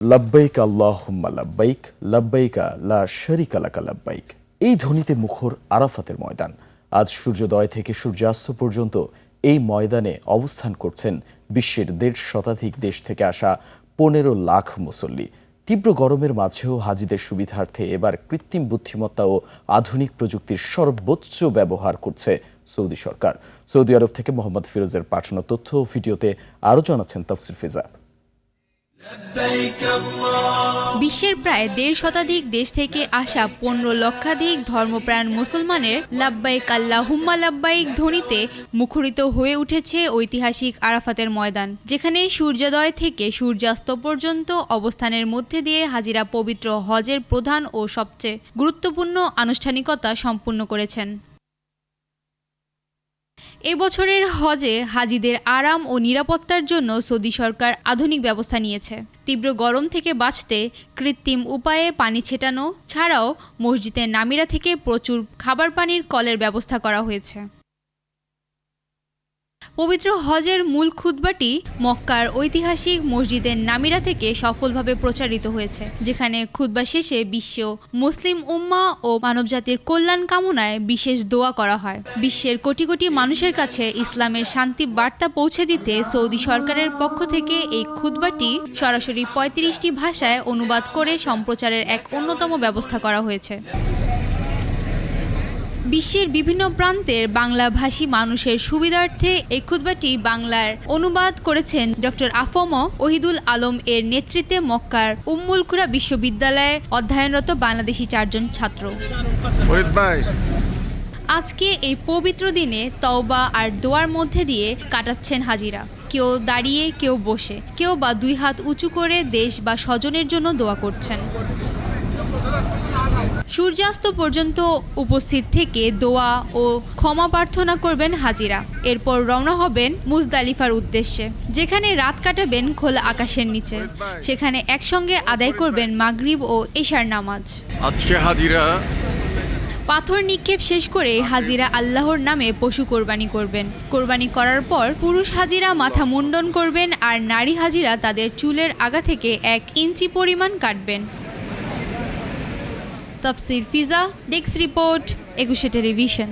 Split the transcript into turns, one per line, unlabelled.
লাব্বাইক আল্লাহুম্মা লাব্বাইক লাব্বাইকা লা শারিকা লাকা লাব্বাইক। এই ধ্বনিতে মুখর আরাফাতের ময়দান। আজ সূর্যোদয় থেকে সূর্যাস্ত পর্যন্ত এই ময়দানে অবস্থান করছেন বিশ্বের ১.৫ শতাধিক দেশ থেকে আসা ১৫ লাখ মুসল্লি। তীব্র গরমের মাঝেও হাজিদের সুবিধার্থে এবার কৃত্রিম বুদ্ধিমত্তা ও আধুনিক প্রযুক্তির সর্বোচ্চ ব্যবহার করছে সৌদি সরকার। সৌদি আরব থেকে মোহাম্মদ ফিরোজের পাঠানো তথ্য ও ভিডিওতে আরও জানাচ্ছেন তাফসির ফিজা।
বিশ্বের প্রায় ১.৫ শতাধিক দেশ থেকে আসা ১৫ লক্ষাধিক ধর্মপ্রাণ মুসলমানের লাব্বাইক আল্লাহুম্মা লাব্বাইক ধ্বনিতে মুখরিত হয়ে উঠেছে ঐতিহাসিক আরাফাতের ময়দান, যেখানে সূর্যোদয় থেকে সূর্যাস্ত পর্যন্ত অবস্থানের মধ্যে দিয়ে হাজিরা পবিত্র হজের প্রধান ও সবচেয়ে গুরুত্বপূর্ণ আনুষ্ঠানিকতা সম্পূর্ণ করেছেন। এবছরের হজে হাজিদের আরাম ও নিরাপত্তার জন্য সৌদি সরকার আধুনিক ব্যবস্থা নিয়েছে। তীব্র গরম থেকে বাঁচতে কৃত্রিম উপায়ে পানি ছেটানো ছাড়াও মসজিদের নামিরা থেকে প্রচুর খাবার পানির কলের ব্যবস্থা করা হয়েছে। পবিত্র হজের মূল খুতবাটি মক্কার ঐতিহাসিক মসজিদের নামিরা থেকে সফলভাবে প্রচারিত হয়েছে, যেখানে খুতবা শেষে বিশ্ব মুসলিম উম্মাহ ও মানবজাতির কল্যাণ কামনায় বিশেষ দোয়া করা হয়। বিশ্বের কোটি কোটি মানুষের কাছে ইসলামের শান্তি বার্তা পৌঁছে দিতে সৌদি সরকারের পক্ষ থেকে এই খুতবাটি সরাসরি ৩৫টি ভাষায় অনুবাদ করে সম্প্রচারের এক অন্যতম ব্যবস্থা করা হয়েছে। বিশ্বের বিভিন্ন প্রান্তের বাংলাভাষী মানুষের সুবিধার্থে এই খুতবাটি বাংলার অনুবাদ করেছেন ডক্টর আফম ওহিদুল আলম এর নেতৃত্বে মক্কার উম্মুল কুরা বিশ্ববিদ্যালয়ে অধ্যয়নরত বাংলাদেশি ৪ জন ছাত্র। আজকে এই পবিত্র দিনে তওবা আর দোয়ার মধ্যে দিয়ে কাটাচ্ছেন হাজিরা। কেউ দাঁড়িয়ে, কেউ বসে, কেউ বা ২ হাত উঁচু করে দেশ বা স্বজনের জন্য দোয়া করছেন। সূর্যাস্ত পর্যন্ত উপস্থিত থেকে দোয়া ও ক্ষমা প্রার্থনা করবেন হাজিরা। এরপর রওনা হবেন মুজদালিফার উদ্দেশ্যে, যেখানে রাত কাটাবেন খোলা আকাশের নিচে। সেখানে একসঙ্গে আদায় করবেন মাগরিব ও এশার নামাজ।
আজকে হাজিরা
পাথর নিক্ষেপ শেষ করে হাজিরা আল্লাহর নামে পশু কোরবানি করবেন। কোরবানি করার পর পুরুষ হাজিরা মাথা মুন্ডন করবেন আর নারী হাজিরা তাদের চুলের আগা থেকে ১ ইঞ্চি পরিমাণ কাটবেন। তাফসির ফিজা, ডেস্ক রিপোর্ট, ২১ টেলিভিশন।